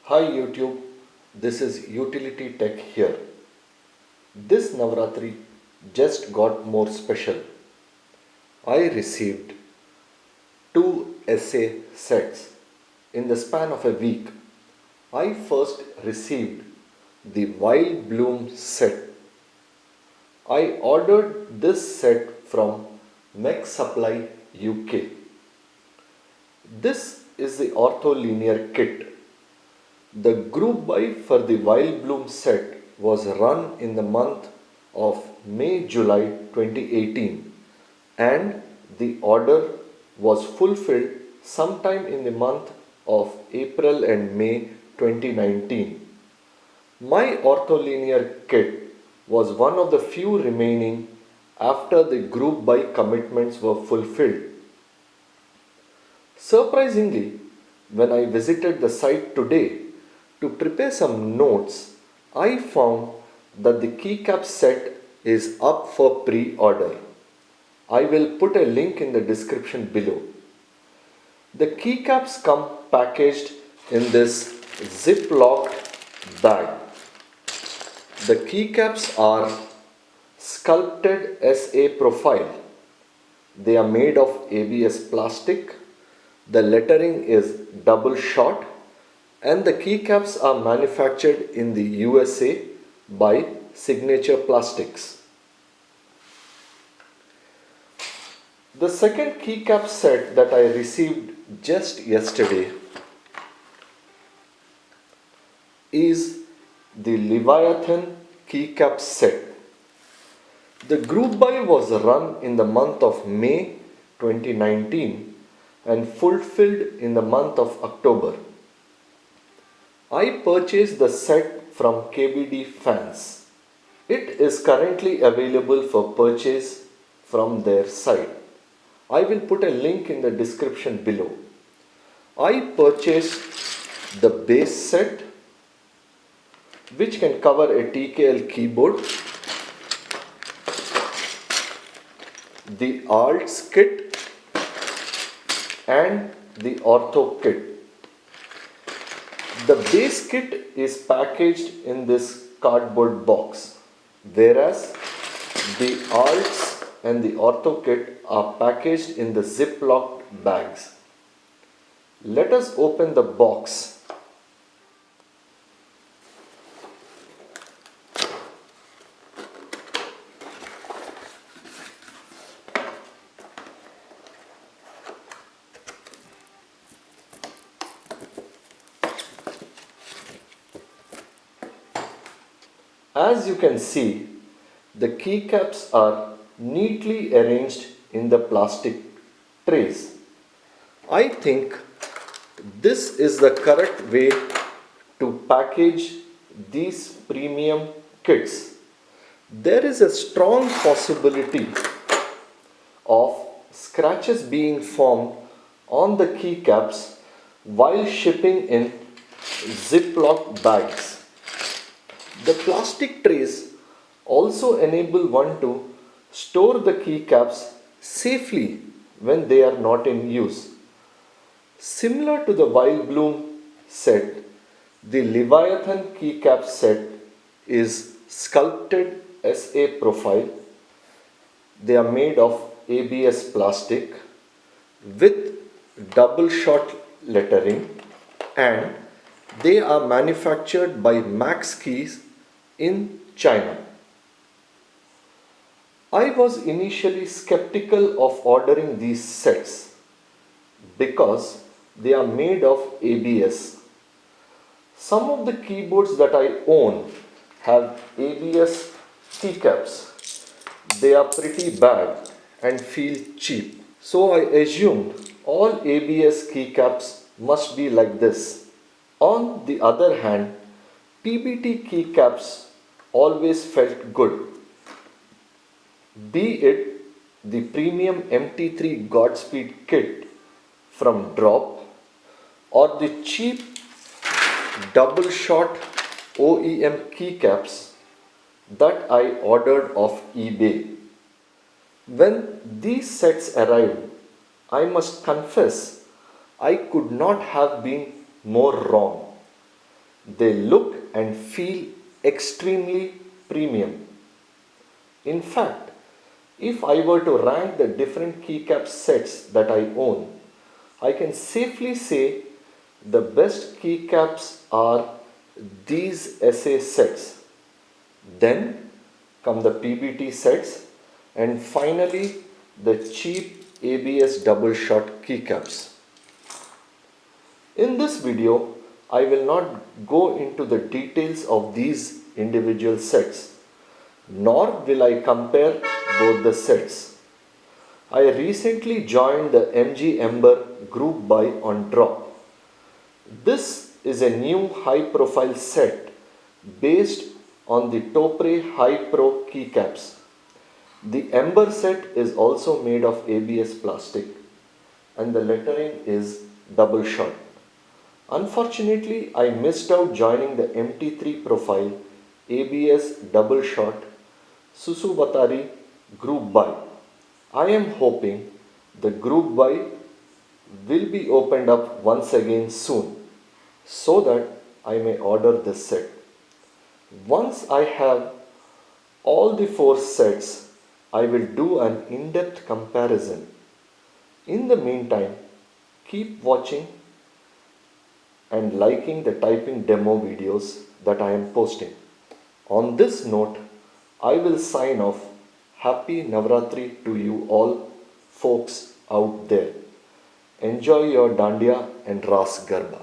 Hi YouTube, this is Utility Tech here. This Navratri just got more special. I received two SA sets in the span of a week. I first received the Vilebloom set. I ordered this set from Mech Supply UK. This is the ortholinear kit. The group buy for the Vilebloom set was run in the month of May-July 2018 and the order was fulfilled sometime in the month of April and May 2019. My ortholinear kit was one of the few remaining after the group buy commitments were fulfilled. Surprisingly, when I visited the site today to prepare some notes, I found that the keycap set is up for pre-order. I will put a link in the description below. The keycaps come packaged in this zip-locked bag. The keycaps are sculpted SA profile. They are made of ABS plastic. The lettering is double shot and the keycaps are manufactured in the USA by Signature Plastics. The second keycap set that I received just yesterday is the Leviathan Keycap set. The group buy was run in the month of May 2019 and fulfilled in the month of October. I purchased the set from KBD Fans. It is currently available for purchase from their site. I will put a link in the description below. I purchased the base set, which can cover a TKL keyboard, the Alts kit and the Ortho kit. The base kit is packaged in this cardboard box, whereas the Alts and the Ortho kit are packaged in the zip-locked bags. Let us open the box. As you can see, the keycaps are neatly arranged in the plastic trays. I think this is the correct way to package these premium kits. There is a strong possibility of scratches being formed on the keycaps while shipping in Ziploc bags. The plastic trays also enable one to store the keycaps safely when they are not in use. Similar to the Vilebloom set, the Leviathan keycap set is sculpted SA profile. They are made of ABS plastic with double shot lettering and they are manufactured by Max Keys in China. I was initially skeptical of ordering these sets because they are made of ABS. Some of the keyboards that I own have ABS keycaps. They are pretty bad and feel cheap. So I assumed all ABS keycaps must be like this. On the other hand, PBT keycaps always felt good. Be it the premium MT3 Godspeed kit from Drop or the cheap double shot OEM keycaps that I ordered off eBay. When these sets arrived, I must confess I could not have been more wrong. They look and feel extremely premium. In fact, if I were to rank the different keycap sets that I own, I can safely say the best keycaps are these SA sets. Then come the PBT sets, and finally the cheap ABS double shot keycaps. In this video, I will not go into the details of these individual sets, nor will I compare both the sets. I recently joined the MG Ember group buy on Drop. This is a new high profile set based on the Topre High Pro keycaps. The Ember set is also made of ABS plastic and the lettering is double shot. Unfortunately, I missed out joining the MT3 profile ABS double shot Susubatari group buy. I am hoping the group buy will be opened up once again soon so that I may order this set. Once I have all the 4 sets, I will do an in-depth comparison. In the meantime, keep watching and liking the typing demo videos that I am posting. On this note, I will sign off. Happy Navratri to you all folks out there. Enjoy your Dandiya and Ras Garba.